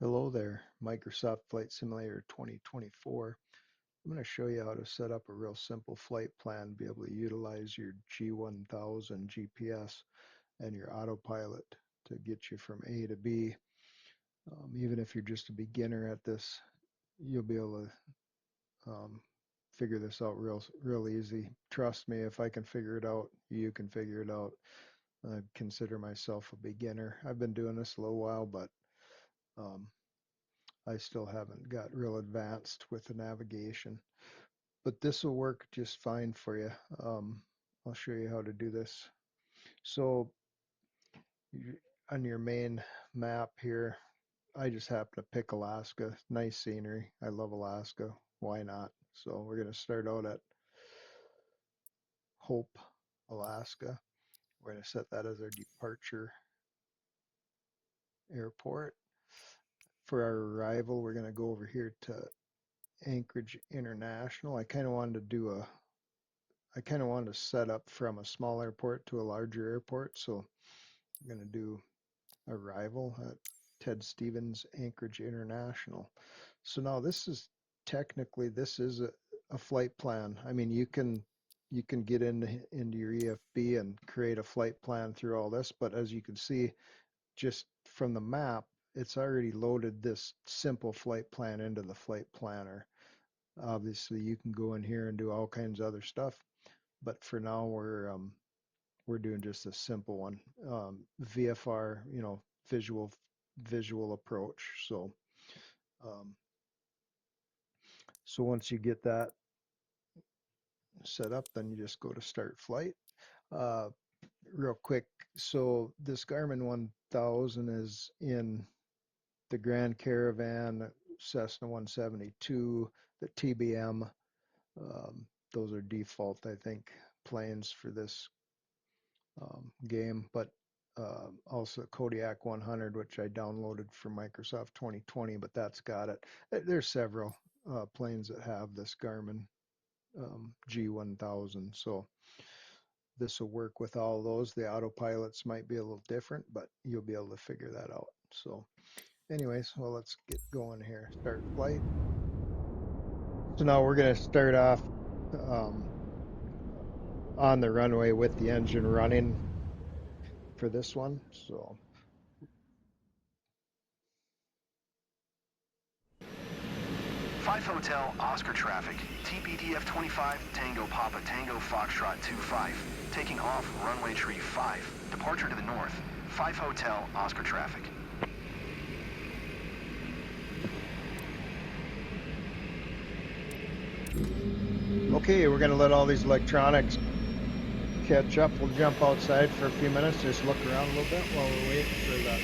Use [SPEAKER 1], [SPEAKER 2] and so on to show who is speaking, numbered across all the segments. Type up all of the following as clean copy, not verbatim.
[SPEAKER 1] Hello there, Microsoft Flight Simulator 2024. I'm going to show you how to set up a real simple flight plan, be able to utilize your G1000 GPS and your autopilot to get you from A to B. Even if you're just a beginner at this, you'll be able to figure this out real easy. Trust me, if I can figure it out, you can figure it out. I consider myself a beginner. I've been doing this a little while, but um, I still haven't got real advanced with the navigation, but this will work just fine for you. I'll show you how to do this. So on your main map here, I just happen to pick Alaska. Nice scenery. I love Alaska. Why not? So we're going to start out at Hope, Alaska. We're going to set that as our departure airport. For our arrival, we're going to go over here to Anchorage International. I kind of wanted to set up from a small airport to a larger airport, so I'm going to do arrival at Ted Stevens Anchorage International. So now this is a flight plan. I mean, you can get into your EFB and create a flight plan through all this, but as you can see, just from the map, it's already loaded this simple flight plan into the flight planner. Obviously, you can go in here and do all kinds of other stuff, but for now we're doing just a simple one. VFR, visual approach. Um, so once you get that set up, then you just go to start flight. Uh, Real quick, so this Garmin 1000 is in the Grand Caravan, Cessna 172, the TBM. Those are default, I think, planes for this game, but also Kodiak 100, which I downloaded from Microsoft 2020, but that's got it. There's several planes that have this Garmin G1000, so this will work with all those. The autopilots might be a little different, but you'll be able to figure that out. So anyways, well, let's get going here. Start flight. So now we're going to start off um, on the runway with the engine running for this one. So
[SPEAKER 2] 5 Hotel, Oscar traffic. TBDF 25, Tango Papa, Tango Foxtrot 25. Taking off, runway tree 5. Departure to the north. 5 Hotel, Oscar traffic.
[SPEAKER 1] okay, we're going to let all these electronics catch up. We'll jump outside for a few minutes, just look around a little bit while we're waiting for the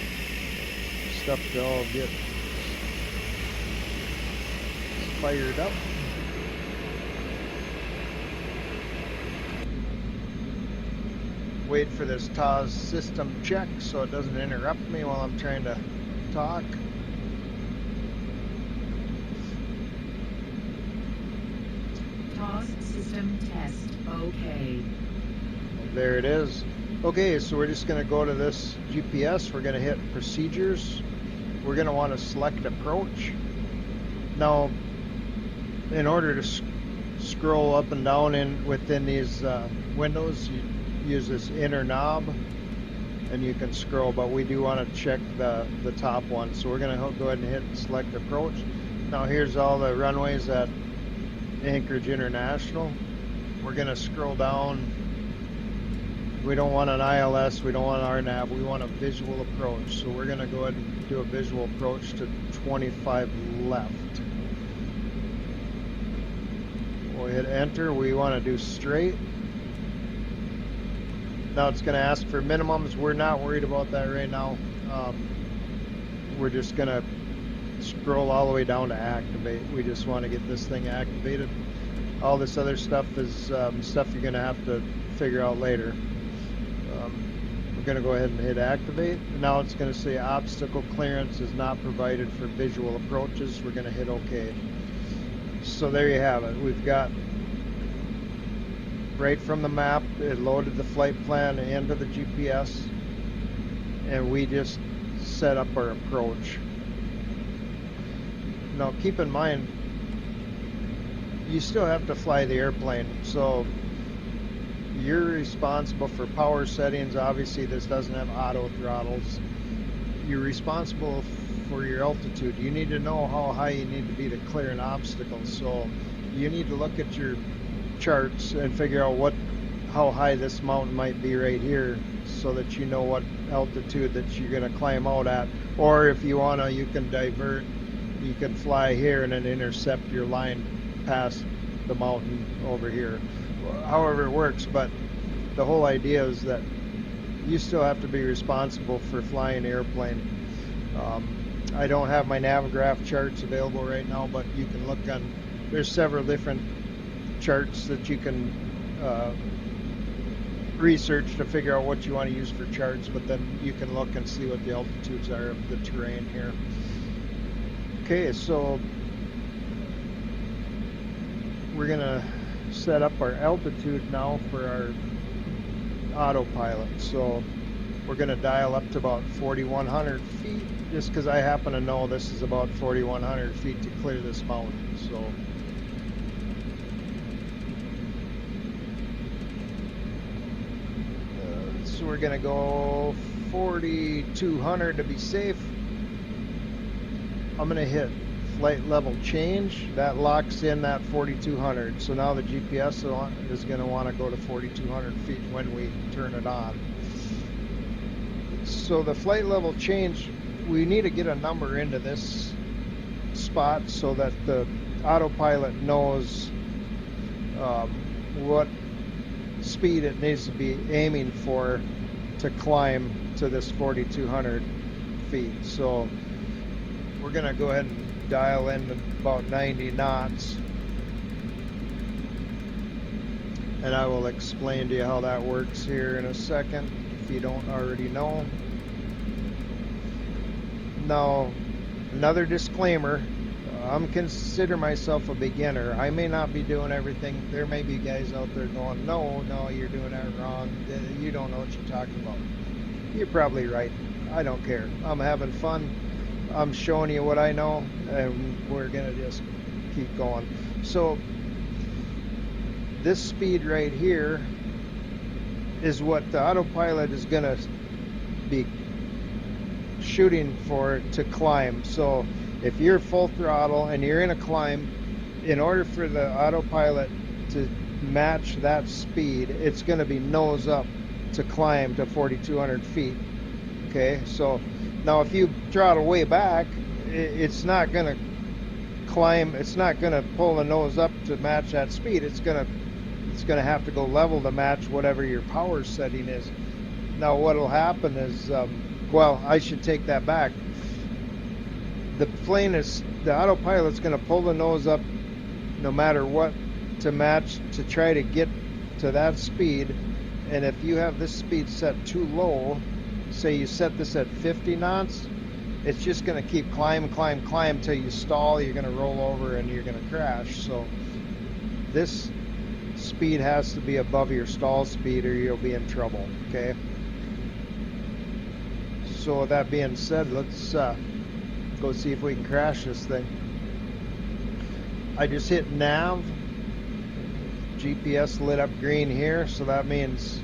[SPEAKER 1] stuff to all get fired up. Wait for this TAWS system check so it doesn't interrupt me while I'm trying to talk.
[SPEAKER 3] TAWS system test, okay.
[SPEAKER 1] There it is. Okay, so we're just going to go to this GPS. We're going to hit procedures. We're going to want to select approach. Now, in order to scroll up and down within these windows, you use this inner knob and you can scroll, but we do want to check the top one. So we're going to go ahead and hit select approach. Now here's all the runways at Anchorage International. We're going to scroll down. We don't want an ILS, we don't want an RNAV, we want a visual approach. So we're going to go ahead and do a visual approach to 25 left. We'll hit enter. We want to do straight. Now it's going to ask for minimums. We're not worried about that right now. We're just going to scroll all the way down to activate. We just want to get this thing activated. All this other stuff is stuff you're going to have to figure out later. We're going to go ahead and hit activate. Now it's going to say obstacle clearance is not provided for visual approaches. We're going to hit OK. So there you have it. We've got right from the map, it loaded the flight plan into the GPS, and we just set up our approach. Now keep in mind, you still have to fly the airplane, so you're responsible for power settings. Obviously this doesn't have auto throttles. You're responsible for your altitude. You need to know how high you need to be to clear an obstacle. So you need to look at your charts and figure out how high this mountain might be right here, so that you know what altitude that you're going to climb out at. Or if you want to, you can divert. You can fly here and then intercept your line past the mountain over here. However it works, but the whole idea is that you still have to be responsible for flying the airplane. I don't have my Navigraph charts available right now, but you can look on, there's several different charts that you can research to figure out what you want to use for charts, but then you can look and see what the altitudes are of the terrain here. Okay, so we're gonna set up our altitude now for our autopilot. So we're gonna dial up to about 4,100 feet, just because I happen to know this is about 4,100 feet to clear this mountain. So we're gonna go 4,200 to be safe. I'm gonna hit flight level change. That locks in that 4,200. So now the GPS is gonna want to go to 4,200 feet when we turn it on. So the flight level change, we need to get a number into this spot so that the autopilot knows what speed it needs to be aiming for to climb to this 4,200 feet. So we're going to go ahead and dial in about 90 knots, and I will explain to you how that works here in a second if you don't already know. Now, another disclaimer, I'm consider myself a beginner. I may not be doing everything. There may be guys out there going, no, you're doing that wrong. You don't know what you're talking about. You're probably right. I don't care. I'm having fun. I'm showing you what I know, and we're gonna just keep going. So this speed right here is what the autopilot is gonna be shooting for to climb. So if you're full throttle and you're in a climb, in order for the autopilot to match that speed, it's going to be nose up to climb to 4,200 feet. Okay, so now if you throttle way back, it's not going to climb. It's not going to pull the nose up to match that speed. It's going to have to go level to match whatever your power setting is. Now what'll happen is, well, I should take that back. The autopilot's going to pull the nose up no matter what to match, to try to get to that speed. And if you have this speed set too low, say you set this at 50 knots, it's just going to keep climb till you stall. You're going to roll over and you're going to crash. So this speed has to be above your stall speed or you'll be in trouble. Okay, so with that being said, let's go see if we can crash this thing. I just hit nav. GPS lit up green here, so that means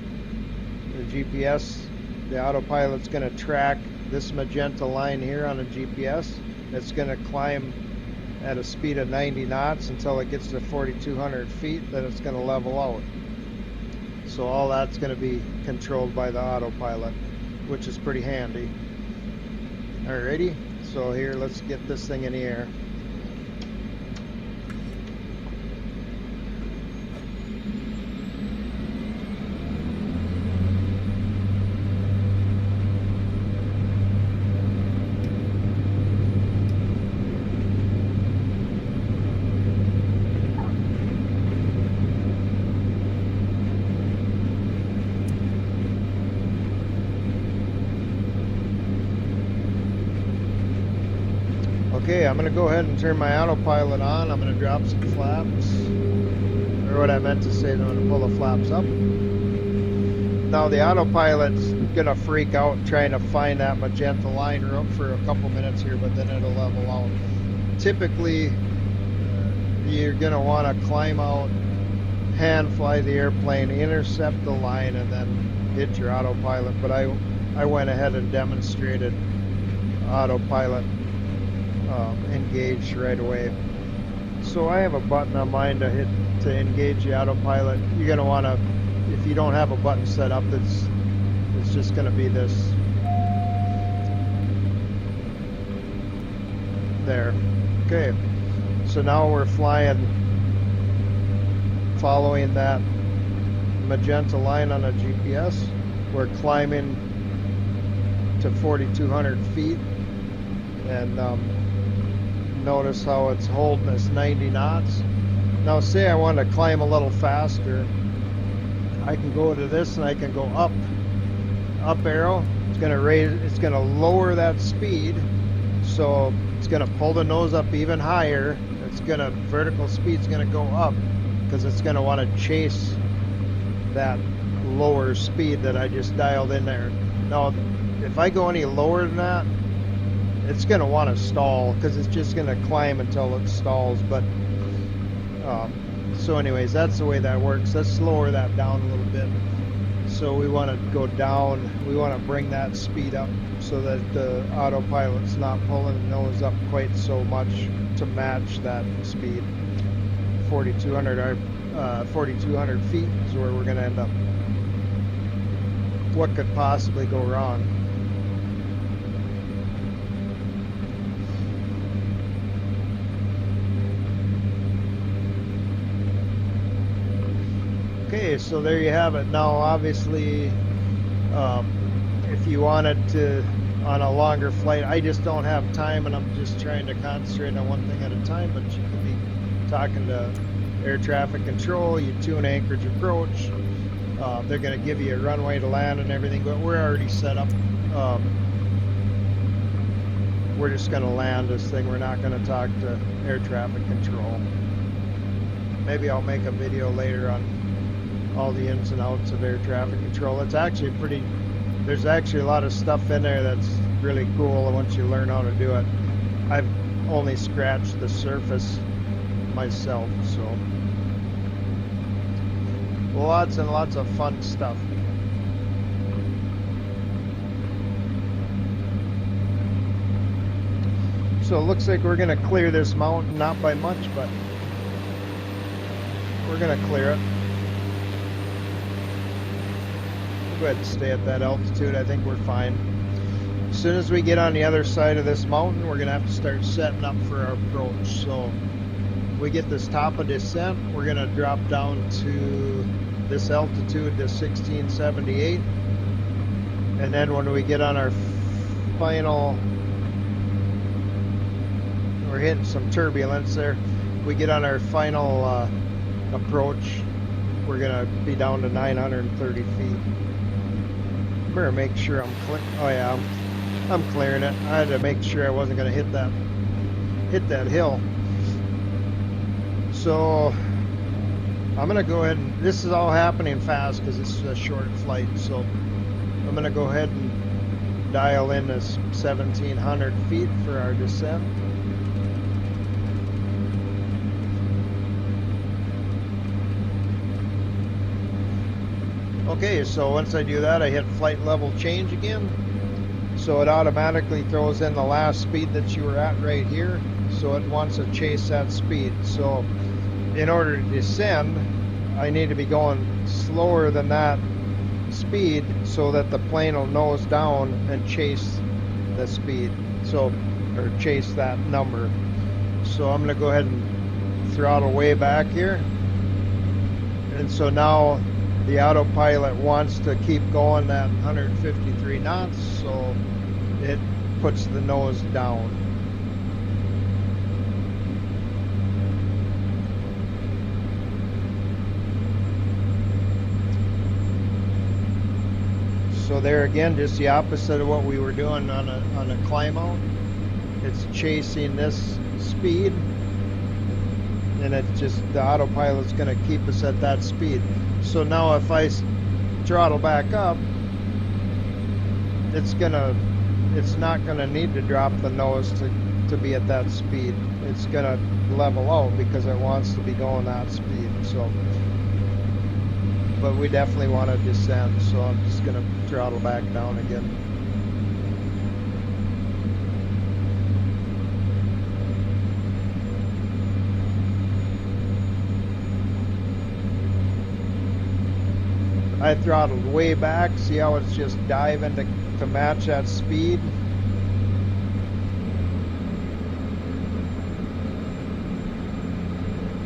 [SPEAKER 1] the GPS, the autopilot's going to track this magenta line here on a GPS. It's going to climb at a speed of 90 knots until it gets to 4,200 feet, then it's going to level out. So all that's going to be controlled by the autopilot, which is pretty handy. Alrighty, so here, let's get this thing in the air. Okay, I'm going to go ahead and turn my autopilot on. I'm going to drop some flaps. Or what I meant to say, I'm going to pull the flaps up. Now the autopilot's going to freak out trying to find that magenta line for a couple minutes here, but then it'll level out. typically you're going to want to climb out, hand fly the airplane, intercept the line, and then hit your autopilot. But I went ahead and demonstrated autopilot engaged right away. So I have a button on mine to hit to engage the autopilot. You're going to want to, if you don't have a button set up, it's just going to be this there. Okay, so now we're flying, following that magenta line on a GPS. We're climbing to 4,200 feet, and notice how it's holding us 90 knots. Now say I want to climb a little faster, I can go to this and I can go up arrow. It's going to raise, it's going to lower that speed, so it's going to pull the nose up even higher. It's going to, vertical speed's going to go up because it's going to want to chase that lower speed that I just dialed in there. Now if I go any lower than that, it's going to want to stall because it's just going to climb until it stalls. But so anyways, that's the way that works. Let's lower that down a little bit. So we want to go down, we want to bring that speed up so that the autopilot's not pulling the nose up quite so much to match that speed. 4,200 feet is where we're going to end up. What could possibly go wrong? Okay, so there you have it. Now obviously if you wanted to, on a longer flight, I just don't have time and I'm just trying to concentrate on one thing at a time, but you could be talking to air traffic control, you tune Anchorage approach, they're going to give you a runway to land and everything, but we're already set up. We're just going to land this thing. We're not going to talk to air traffic control. Maybe I'll make a video later on all the ins and outs of air traffic control. It's actually pretty, there's actually a lot of stuff in there that's really cool once you learn how to do it. I've only scratched the surface myself, so lots and lots of fun stuff. So it looks like we're going to clear this mountain, not by much, but we're going to clear it. Go ahead and stay at that altitude. I think we're fine. As soon as we get on the other side of this mountain, we're going to have to start setting up for our approach. So we get this top of descent, we're going to drop down to this altitude to 1678, and then when we get on our final, we're hitting some turbulence there, we get on our final approach, we're going to be down to 930 feet. Better make sure I'm clear. Oh yeah, I'm clearing it. I had to make sure I wasn't going to hit that hill. So I'm going to go ahead and, this is all happening fast because this is a short flight, so I'm going to go ahead and dial in this 1700 feet for our descent. Okay, so once I do that, I hit flight level change again, so it automatically throws in the last speed that you were at right here, so it wants to chase that speed. So in order to descend, I need to be going slower than that speed so that the plane will nose down and chase the speed, so, or chase that number. So I'm going to go ahead and throttle way back here, and so now the autopilot wants to keep going that 153 knots, so it puts the nose down. So there again, just the opposite of what we were doing on a climb out. It's chasing this speed, and it's just, the autopilot's going to keep us at that speed. So now if I throttle back up, it's not going to need to drop the nose to be at that speed. It's gonna level out because it wants to be going that speed. So, but we definitely want to descend. So I'm just gonna throttle back down again. I throttled way back. See how it's just diving to match that speed?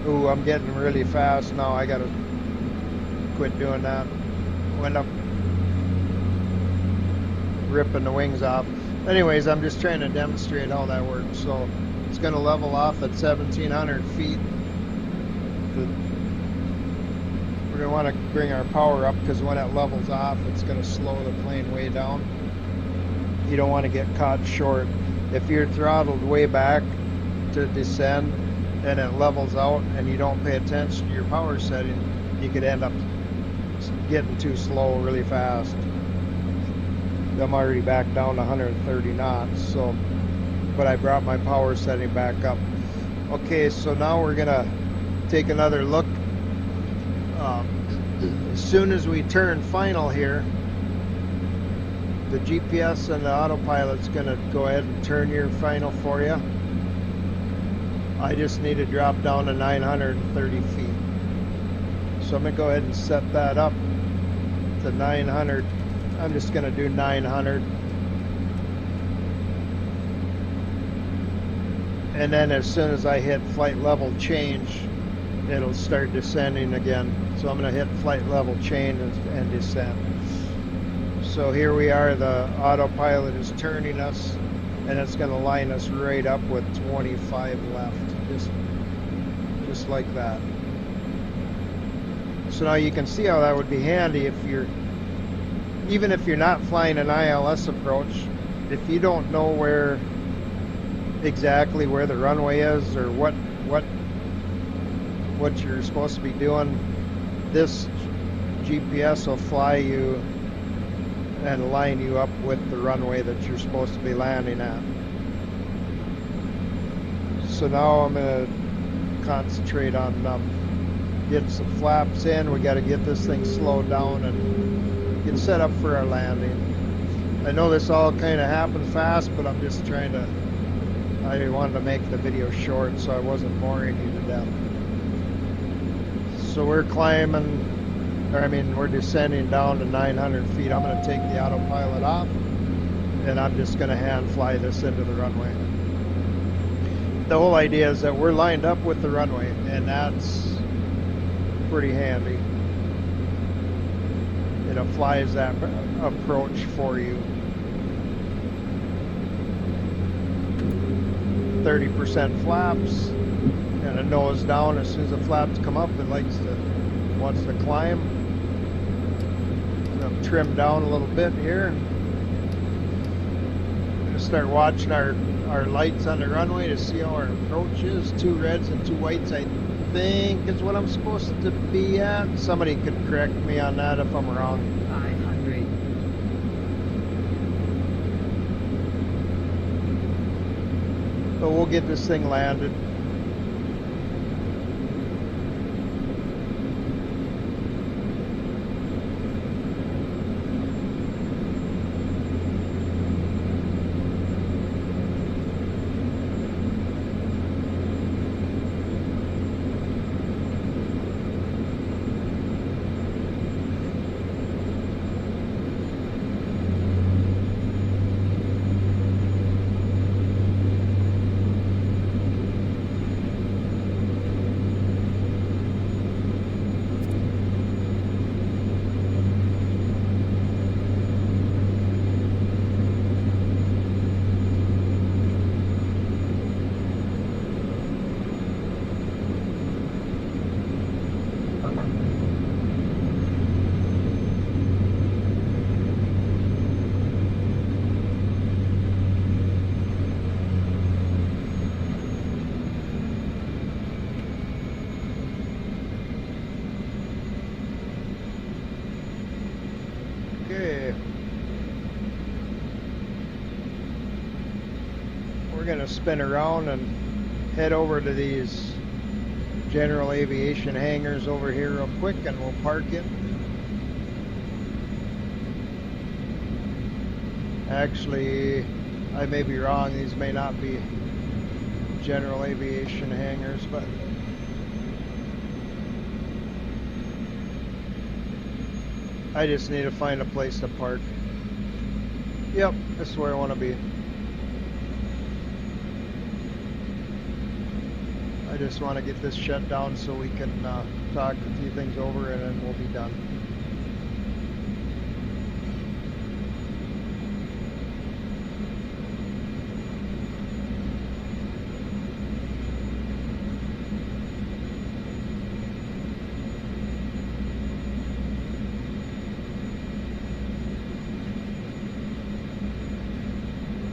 [SPEAKER 1] Ooh, I'm getting really fast now. I gotta quit doing that. Went up ripping the wings off. Anyways, I'm just trying to demonstrate how that works. So it's gonna level off at 1,700 feet. We're going to want to bring our power up because when it levels off, it's going to slow the plane way down. You don't want to get caught short. If you're throttled way back to descend and it levels out and you don't pay attention to your power setting, you could end up getting too slow really fast. I'm already back down to 130 knots, so, but I brought my power setting back up. Okay, so now we're going to take another look. As soon as we turn final here, the GPS and the autopilot's going to go ahead and turn your final for you. I just need to drop down to 930 feet. So I'm going to go ahead and set that up to 900. I'm just going to do 900. And then as soon as I hit flight level change, it'll start descending again. So I'm going to hit flight level change and descend. So here we are, the autopilot is turning us, and it's going to line us right up with 25 left, just like that. So now you can see how that would be handy if even if you're not flying an ILS approach, if you don't know exactly where the runway is or what you're supposed to be doing, this GPS will fly you and line you up with the runway that you're supposed to be landing at. So now I'm going to concentrate on getting some flaps in. We got to get this thing slowed down and get set up for our landing. I know this all kind of happened fast, but I'm just I wanted to make the video short so I wasn't boring you to death. So we're we're descending down to 900 feet. I'm going to take the autopilot off, and I'm just going to hand fly this into the runway. The whole idea is that we're lined up with the runway, and that's pretty handy. It flies that approach for you. 30% flaps, and a nose down. As soon as the flaps come up, it wants to climb. So I'm trimmed down a little bit here. I'm going to start watching our lights on the runway to see how our approach is. 2 reds and 2 whites, I think, is what I'm supposed to be at. Somebody could correct me on that if I'm wrong.
[SPEAKER 3] 500.
[SPEAKER 1] But we'll get this thing landed. we're going to spin around and head over to these general aviation hangars over here real quick, and we'll park it. Actually, I may be wrong. These may not be general aviation hangars, but I just need to find a place to park. Yep, this is where I want to be. I just want to get this shut down so we can talk a few things over, and then we'll be done.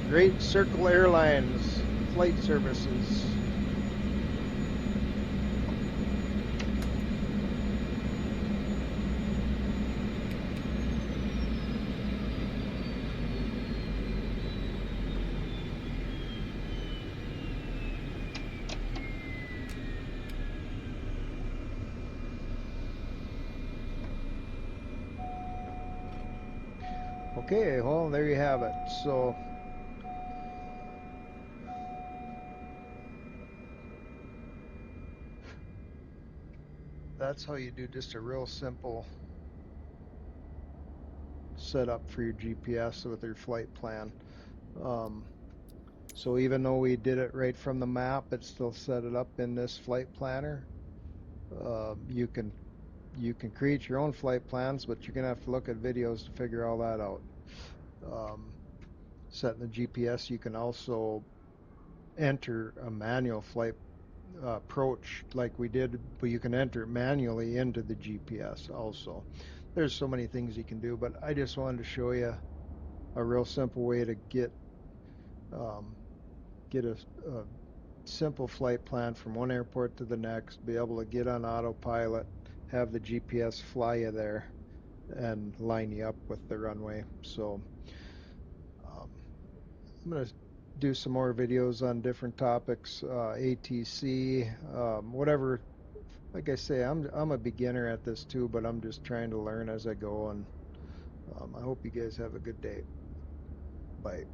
[SPEAKER 1] Great Circle Airlines flight services. Okay, well, there you have it. So that's how you do just a real simple setup for your GPS with your flight plan. So even though we did it right from the map, it still set it up in this flight planner. You can create your own flight plans, but you're gonna have to look at videos to figure all that out. Setting the GPS, you can also enter a manual flight approach like we did, but you can enter it manually into the GPS also. There's so many things you can do, but I just wanted to show you a real simple way to um, get a simple flight plan from one airport to the next, be able to get on autopilot, have the GPS fly you there, and line you up with the runway. So um, I'm going to do some more videos on different topics, ATC, whatever. Like I say, I'm a beginner at this too, but I'm just trying to learn as I go, and I hope you guys have a good day. Bye.